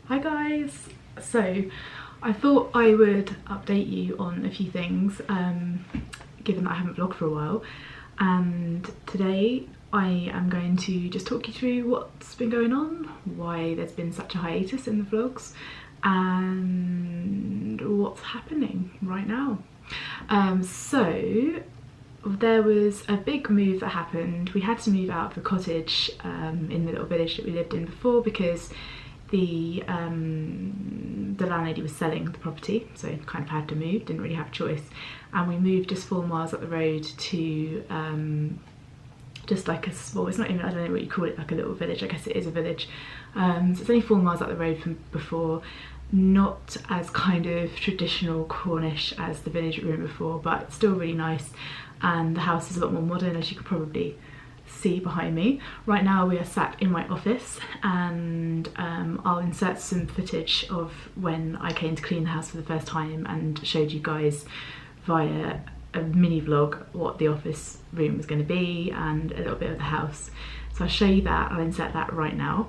Hi guys! So I thought I would update you on a few things given that I haven't vlogged for a while, and today I am going to just talk you through what's been going on, why there's been such a hiatus in the vlogs, and what's happening right now. So there was a big move that happened. We had to move out of the cottage in the little village that we lived in before because the landlady was selling the property, so kind of had to move, didn't really have a choice, and we moved just 4 miles up the road to just like a small, it's not even, I don't know what you call it, like a little village. I guess it is a village. So it's only 4 miles up the road from before, not as kind of traditional Cornish as the village we were in before, but still really nice, and the house is a lot more modern, as you could probably see behind me. Right now we are sat in my office, and I'll insert some footage of when I came to clean the house for the first time and showed you guys via a mini vlog what the office room was going to be and a little bit of the house. So I'll show you that. I'll insert that right now.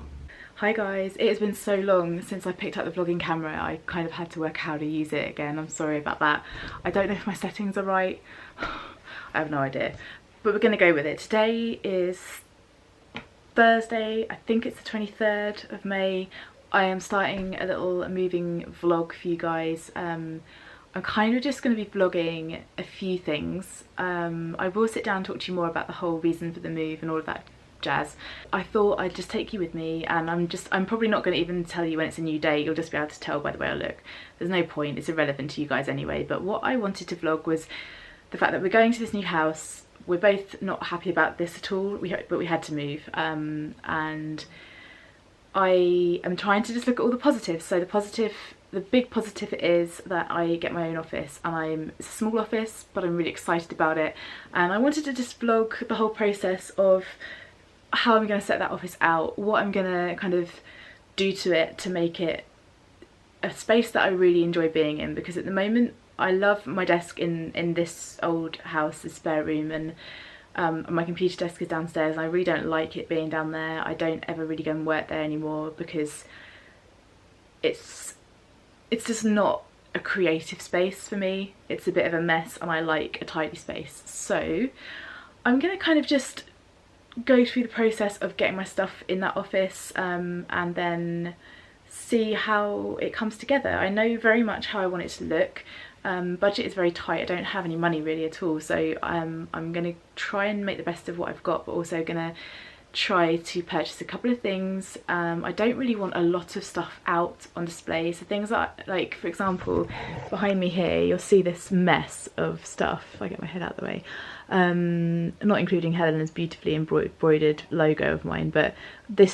Hi guys, it has been so long since I picked up the vlogging camera. I kind of had to work out how to use it again. I'm sorry about that. I don't know if my settings are right. I have no idea. But we're going to go with it. Today is Thursday, I think it's the 23rd of May. I am starting a little moving vlog for you guys. I'm kind of just going to be vlogging a few things. I will sit down and talk to you more about the whole reason for the move and all of that jazz. I thought I'd just take you with me, and I'm probably not going to even tell you when it's a new day. You'll just be able to tell by the way I look. There's no point, it's irrelevant to you guys anyway. But what I wanted to vlog was the fact that we're going to this new house. We're both not happy about this at all, but we had to move, and I am trying to just look at all the positives. So the big positive is that I get my own office, and it's a small office, but I'm really excited about it. And I wanted to just vlog the whole process of how I'm going to set that office out, what I'm going to kind of do to it to make it a space that I really enjoy being in, because at the moment I love my desk in this old house, this spare room, and my computer desk is downstairs, and I really don't like it being down there. I don't ever really go and work there anymore because it's just not a creative space for me. It's a bit of a mess, and I like a tidy space. So I'm gonna kind of just go through the process of getting my stuff in that office, and then see how it comes together. I know very much how I want it to look. Budget is very tight. I don't have any money really at all, so I'm going to try and make the best of what I've got, but also going to try to purchase a couple of things. I don't really want a lot of stuff out on display, so things like for example, behind me here you'll see this mess of stuff. If I get my head out of the way, not including Helena's beautifully embroidered logo of mine, but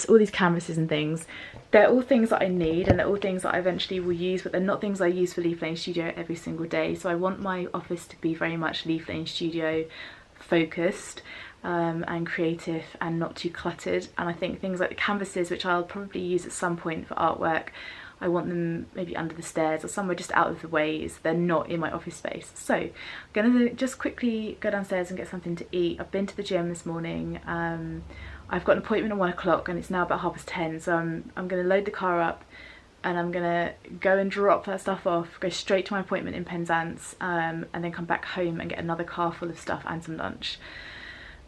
all these canvases and things, they're all things that I need, and they're all things that I eventually will use, but they're not things I use for Leaf Lane Studio every single day. So I want my office to be very much Leaf Lane Studio focused, and creative, and not too cluttered. And I think things like the canvases, which I'll probably use at some point for artwork, I want them maybe under the stairs or somewhere just out of the way, so they're not in my office space. So I'm gonna just quickly go downstairs and get something to eat. I've been to the gym this morning. I've got an appointment at 1 o'clock, and it's now about 10:30, so I'm gonna load the car up, and I'm gonna go and drop that stuff off, go straight to my appointment in Penzance, and then come back home and get another car full of stuff and some lunch.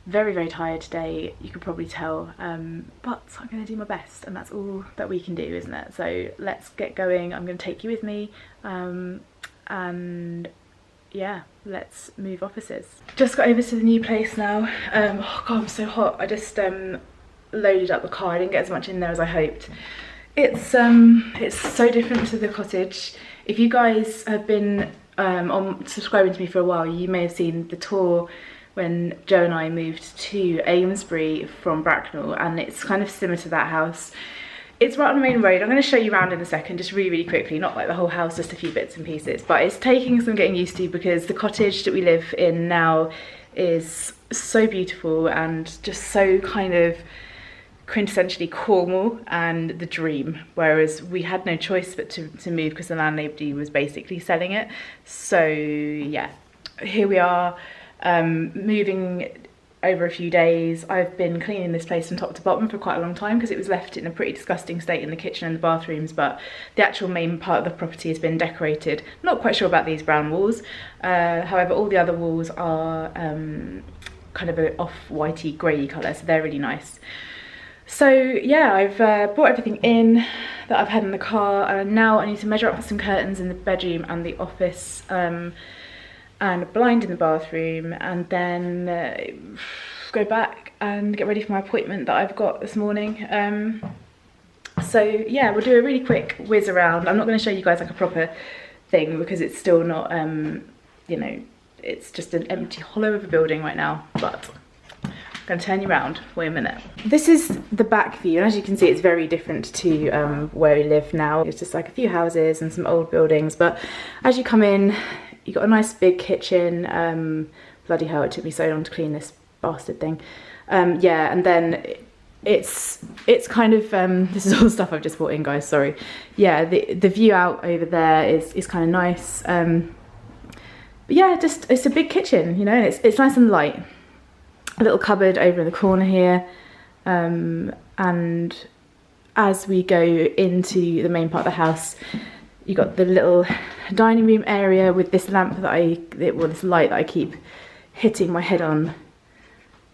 Very, very tired today, you can probably tell, but I'm going to do my best, and that's all that we can do, isn't it? So let's get going. I'm going to take you with me, and yeah, let's move offices. Just got over to the new place now. Oh god, I'm so hot. I just loaded up the car. I didn't get as much in there as I hoped. It's so different to the cottage. If you guys have been subscribing to me for a while, you may have seen the tour when Joe and I moved to Amesbury from Bracknell, and it's kind of similar to that house. It's right on the main road. I'm going to show you around in a second, just really, really quickly, not like the whole house, just a few bits and pieces, but it's taking some getting used to, because the cottage that we live in now is so beautiful and just so kind of quintessentially Cornwall and the dream, whereas we had no choice but to move because the landlady was basically selling it. So yeah, here we are, moving over a few days. I've been cleaning this place from top to bottom for quite a long time because it was left in a pretty disgusting state in the kitchen and the bathrooms, but the actual main part of the property has been decorated. Not quite sure about these brown walls, however all the other walls are kind of an off-whitey grey colour, so they're really nice. So yeah, I've brought everything in that I've had in the car, and now I need to measure up for some curtains in the bedroom and the office, and a blind in the bathroom, and then go back and get ready for my appointment that I've got this morning. So yeah, we'll do a really quick whiz around. I'm not going to show you guys like a proper thing because it's still not, you know, it's just an empty hollow of a building right now, but I'm going to turn you around. Wait a minute. This is the back view, and as you can see, it's very different to where we live now. It's just like a few houses and some old buildings, but as you come in, you've got a nice big kitchen. Bloody hell, it took me so long to clean this bastard thing. Yeah, and then it's kind of, this is all the stuff I've just brought in, guys, sorry. Yeah, the view out over there is kind of nice. But yeah, just, it's a big kitchen, you know, and it's nice and light. A little cupboard over in the corner here, and as we go into the main part of the house, you got the little dining room area with this lamp that this light that I keep hitting my head on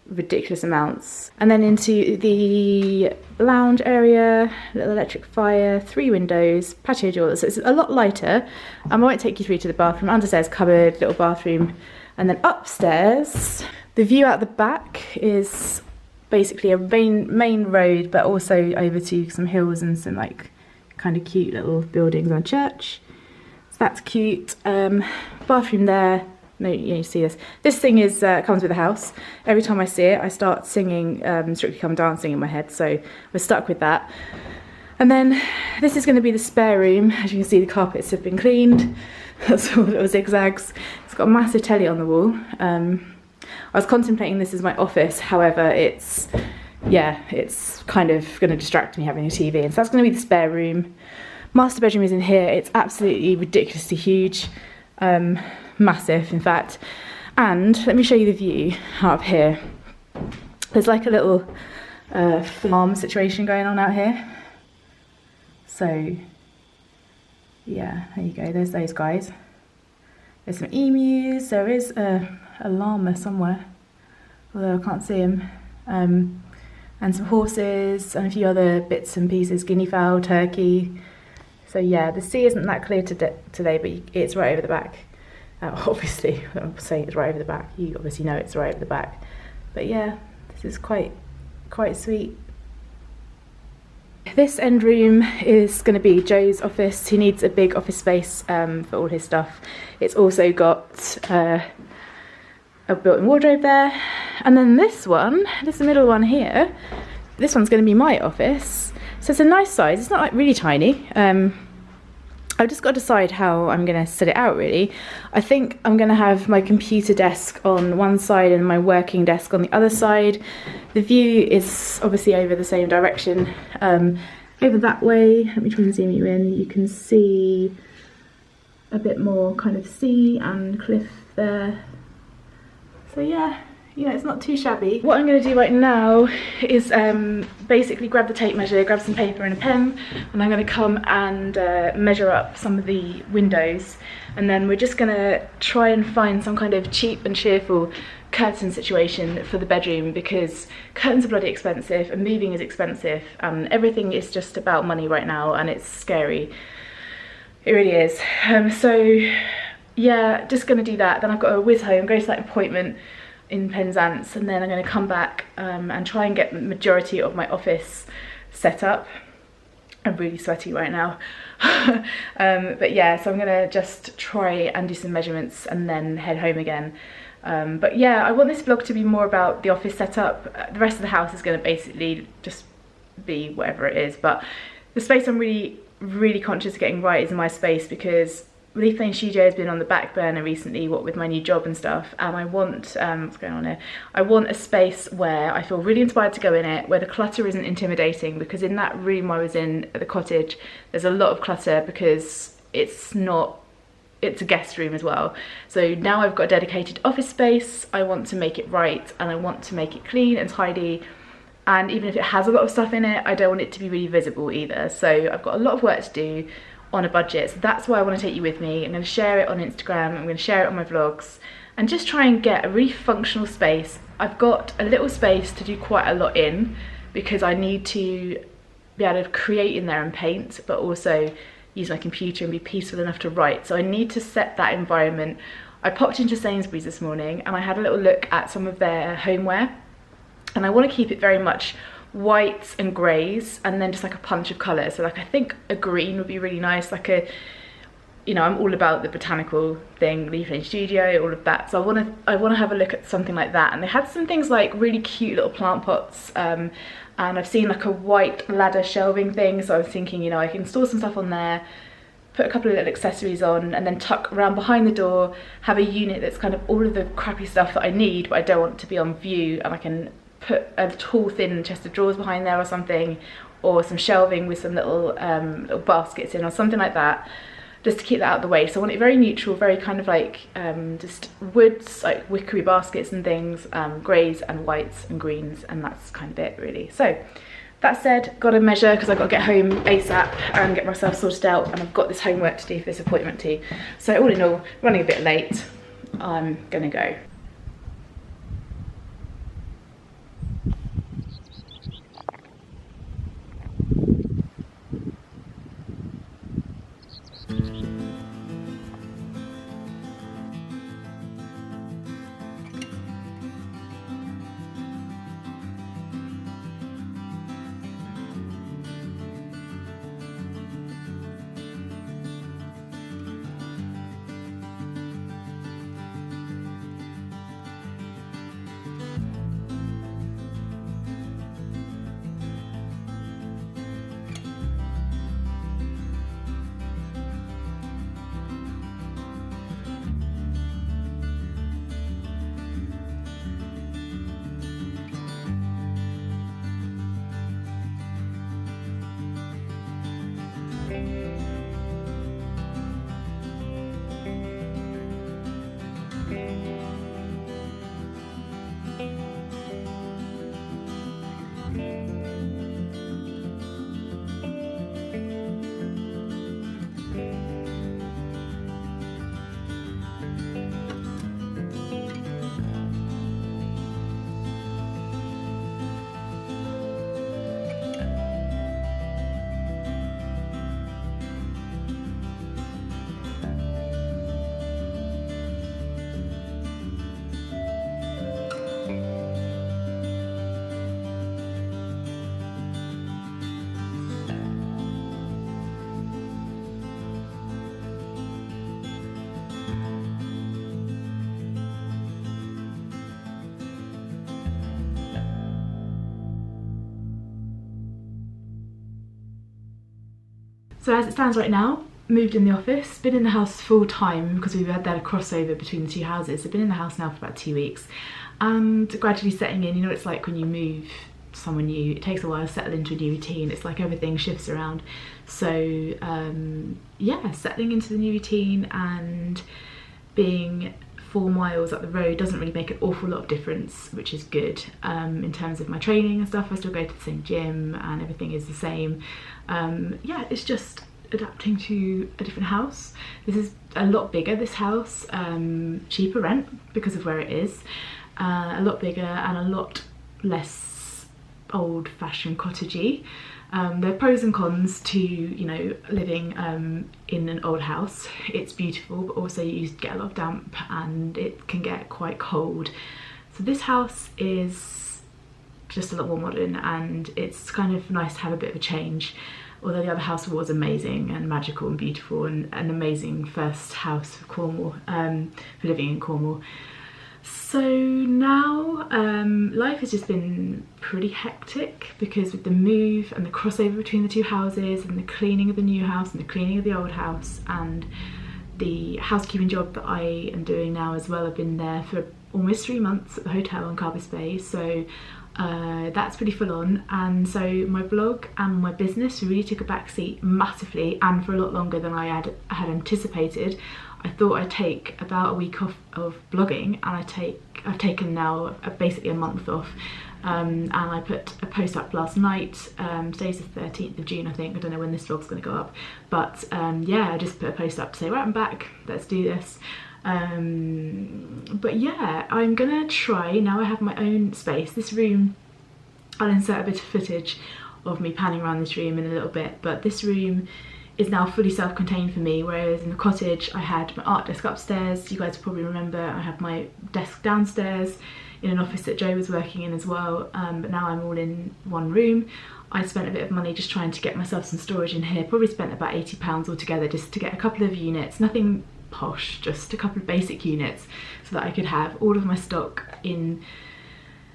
ridiculous amounts. And then into the lounge area, little electric fire, 3 windows, patio doors, so it's a lot lighter. I won't take you through to the bathroom. Understairs cupboard, little bathroom, and then upstairs, the view out the back is basically a main road, but also over to some hills and some like kind of cute little buildings and a church. So that's cute. Bathroom there. No, you see this. This thing is comes with the house. Every time I see it, I start singing Strictly Come Dancing in my head, so we're stuck with that. And then this is going to be the spare room. As you can see, the carpets have been cleaned. That's all little zigzags. It's got a massive telly on the wall. I was contemplating this as my office, however, it's kind of going to distract me having a TV, and so that's going to be the spare room. Master bedroom is in here. It's absolutely ridiculously huge, massive in fact. And let me show you the view up here. There's like a little farm situation going on out here. So yeah, there you go, there's those guys. There's some emus, there is a llama somewhere, although I can't see him, and some horses and a few other bits and pieces, guinea fowl, turkey. So yeah, the sea isn't that clear today, but it's right over the back. Obviously, I'm saying it's right over the back, you obviously know it's right over the back. But yeah, this is quite sweet. This end room is going to be Joe's office. He needs a big office space for all his stuff. It's also got a built-in wardrobe there. And then this middle one here, this one's going to be my office. So it's a nice size. It's not like really tiny. I've just got to decide how I'm going to set it out really. I think I'm going to have my computer desk on one side and my working desk on the other side. The view is obviously over the same direction. Over that way, let me try and zoom you in. You can see a bit more kind of sea and cliff there. So yeah, it's not too shabby. What I'm going to do right now is basically grab the tape measure, grab some paper and a pen, and I'm going to come and measure up some of the windows, and then we're just going to try and find some kind of cheap and cheerful curtain situation for the bedroom, because curtains are bloody expensive and moving is expensive and everything is just about money right now, and it's scary. It really is. So yeah, just going to do that. Then I've got to whiz home, go to that appointment in Penzance, and then I'm going to come back and try and get the majority of my office set up. I'm really sweaty right now. But yeah, so I'm going to just try and do some measurements and then head home again. But yeah, I want this vlog to be more about the office setup. The rest of the house is going to basically just be whatever it is, but the space I'm really conscious of getting right is my space, because Leaf Lane Studio has been on the back burner recently, what with my new job and stuff, and I want, what's going on here? I want a space where I feel really inspired to go in it, where the clutter isn't intimidating, because in that room I was in at the cottage, there's a lot of clutter because it's not it's a guest room as well. So now I've got a dedicated office space. I want to make it right, and I want to make it clean and tidy. And even if it has a lot of stuff in it, I don't want it to be really visible either. So I've got a lot of work to do on a budget. So that's why I want to take you with me. I'm going to share it on Instagram. I'm going to share it on my vlogs and just try and get a really functional space. I've got a little space to do quite a lot in because I need to be able to create in there and paint, but also use my computer and be peaceful enough to write. So I need to set that environment. I popped into Sainsbury's this morning and I had a little look at some of their homeware, and I want to keep it very much whites and greys and then just like a punch of colour. So like I think a green would be really nice, like a, you know, I'm all about the botanical thing, Leaf Lane Studio, all of that. So I want to have a look at something like that. And they had some things like really cute little plant pots, and I've seen like a white ladder shelving thing. So I was thinking, you know, I can store some stuff on there, put a couple of little accessories on, and then tuck around behind the door, have a unit that's kind of all of the crappy stuff that I need, but I don't want to be on view, and I can put a tall thin chest of drawers behind there or something, or some shelving with some little baskets in or something like that, just to keep that out of the way. So I want it very neutral, very kind of like just woods, like wickery baskets and things, greys and whites and greens, and that's kind of it really. So that said, got to measure because I've got to get home ASAP and get myself sorted out, and I've got this homework to do for this appointment too. So all in all, running a bit late, I'm gonna go. So as it stands right now, moved in the office, been in the house full time because we've had that crossover between the two houses. I've been in the house now for about 2 weeks and gradually setting in. You know what it's like when you move somewhere new, it takes a while to settle into a new routine. It's like everything shifts around. So yeah, settling into the new routine and being 4 miles up the road doesn't really make an awful lot of difference, which is good. In terms of my training and stuff, I still go to the same gym and everything is the same. Yeah, it's just adapting to a different house. This is a lot bigger, this house, cheaper rent because of where it is, a lot bigger and a lot less old-fashioned cottagey. There are pros and cons to, you know, living in an old house. It's beautiful, but also you get a lot of damp and it can get quite cold. So this house is just a lot more modern and it's kind of nice to have a bit of a change. Although the other house was amazing and magical and beautiful and an amazing first house for Cornwall, for living in Cornwall. So now life has just been pretty hectic because with the move and the crossover between the two houses and the cleaning of the new house and the cleaning of the old house and the housekeeping job that I am doing now as well. I've been there for almost 3 months at the hotel on Carbis Bay, so that's pretty full on. And so my blog and my business really took a backseat massively and for a lot longer than I had anticipated. I thought I'd take about a week off of blogging, and I've taken now basically a month off. And I put a post up last night. Today's the 13th of June, I think. I don't know when this vlog's going to go up, but yeah, I just put a post up to say, right, I'm back, let's do this. But yeah, I'm gonna try, now I have my own space. This room, I'll insert a bit of footage of me panning around this room in a little bit, but this room is now fully self-contained for me, whereas in the cottage I had my art desk upstairs. You guys probably remember I have my desk downstairs in an office that Joe was working in as well, but now I'm all in one room. I spent a bit of money just trying to get myself some storage in here, probably spent about £80 altogether just to get a couple of units, nothing posh, just a couple of basic units, so that I could have all of my stock in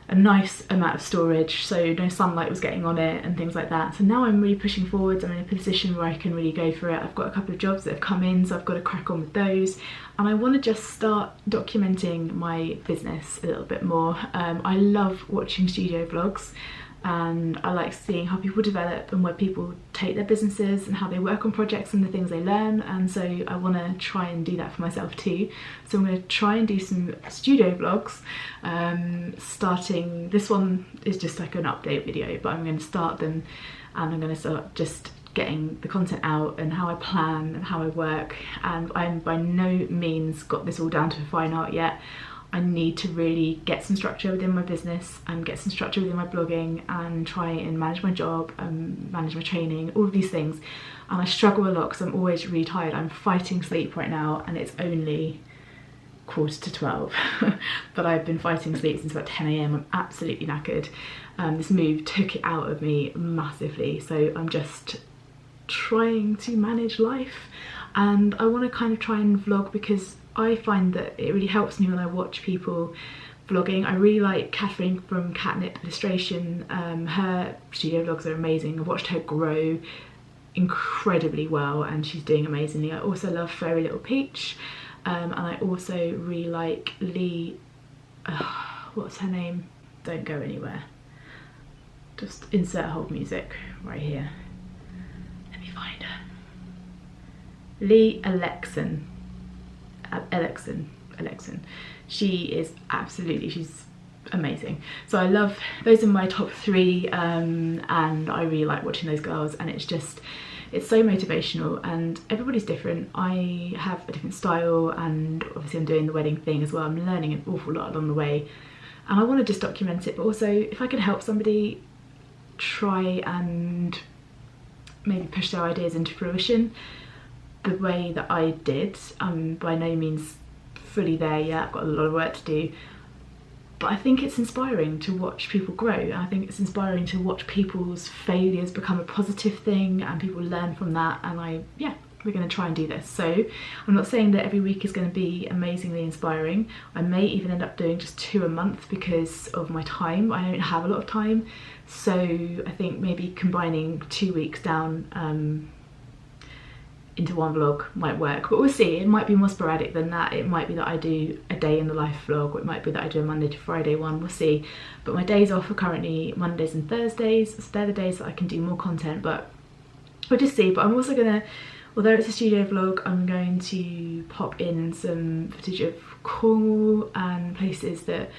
a nice amount of storage, so no sunlight was getting on it and things like that. So now I'm really pushing forwards. I'm in a position where I can really go for it. I've got a couple of jobs that have come in, so I've got to crack on with those, and I want to just start documenting my business a little bit more. I love watching studio vlogs, and I like seeing how people develop and where people take their businesses and how they work on projects and the things they learn, and so I want to try and do that for myself too. So I'm going to try and do some studio vlogs, starting, this one is just like an update video, but I'm going to start them, and I'm going to start just getting the content out and how I plan and how I work. And I'm by no means got this all down to a fine art yet. I need to really get some structure within my business and get some structure within my blogging and try and manage my job and manage my training, all of these things. And I struggle a lot because I'm always really tired. I'm fighting sleep right now, and it's only 11:45 but I've been fighting sleep since about 10 AM. I'm absolutely knackered. This move took it out of me massively, so I'm just trying to manage life, and I want to kind of try and vlog because I find that it really helps me when I watch people vlogging. I really like Catherine from Catnip Illustration. Her studio vlogs are amazing. I've watched her grow incredibly well, and she's doing amazingly. I also love Fairy Little Peach, and I also really like Lee, what's her name? Don't go anywhere. Just insert hold music right here. Let me find her. Lee Alexon. She is absolutely, she's amazing. So I love, those are my top three, and I really like watching those girls, and it's just, it's so motivational, and everybody's different. I have a different style, and obviously I'm doing the wedding thing as well. I'm learning an awful lot along the way, and I want to just document it, but also if I can help somebody try and maybe push their ideas into fruition the way that I did. I'm by no means fully there yet, I've got a lot of work to do, but I think it's inspiring to watch people grow, and I think it's inspiring to watch people's failures become a positive thing and people learn from that, and yeah, we're going to try and do this. So I'm not saying that every week is going to be amazingly inspiring. I may even end up doing just 2 a month because of my time. I don't have a lot of time, so I think maybe combining 2 weeks down into one vlog might work, but we'll see. It might be more sporadic than that. It might be that I do a day in the life vlog, or it might be that I do a Monday to Friday one, we'll see. But my days off are currently Mondays and Thursdays, so they're the days that I can do more content, but we'll just see. But I'm also gonna, although it's a studio vlog, I'm going to pop in some footage of Cornwall and places that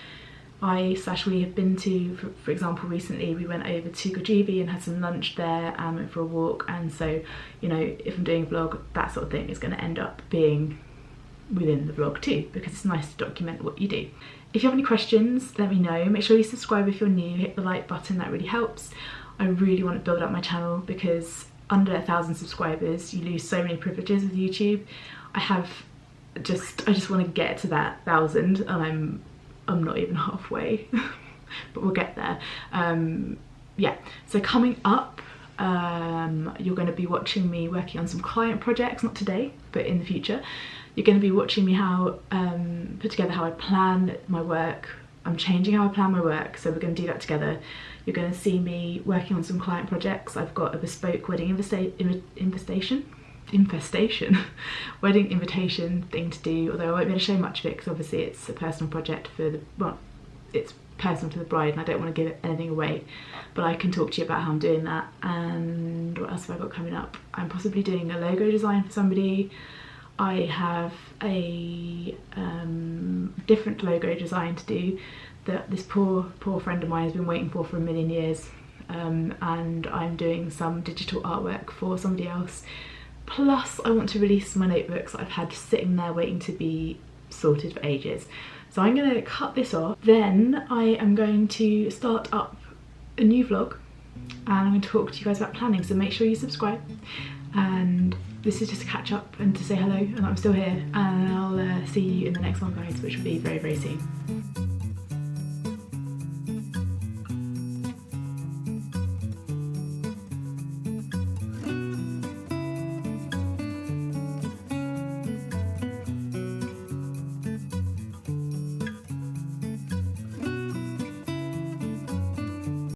we have been to. For example, recently we went over to Gojuvi and had some lunch there and went for a walk, and so, you know, if I'm doing a vlog, that sort of thing is going to end up being within the vlog too, because it's nice to document what you do. If you have any questions, let me know. Make sure you subscribe if you're new, hit the like button, that really helps. I really want to build up my channel because under 1,000 subscribers you lose so many privileges with YouTube. I just want to get to that 1,000, and I'm not even halfway, but we'll get there. Yeah, so coming up, you're going to be watching me working on some client projects, not today, but in the future. You're going to be watching me put together how I plan my work. I'm changing how I plan my work, so we're going to do that together. You're going to see me working on some client projects. I've got a bespoke wedding wedding invitation thing to do, although I won't be able to show much of it because obviously it's a personal project for the, well, it's personal to the bride and I don't want to give anything away, but I can talk to you about how I'm doing that. And what else have I got coming up? I'm possibly doing a logo design for somebody. I have a different logo design to do that this poor friend of mine has been waiting for a million years, and I'm doing some digital artwork for somebody else. Plus I want to release my notebooks that I've had sitting there waiting to be sorted for ages. So I'm going to cut this off, then I am going to start up a new vlog and I'm going to talk to you guys about planning, so make sure you subscribe. And this is just to catch up and to say hello and I'm still here, and I'll see you in the next one, guys, which will be very, very soon.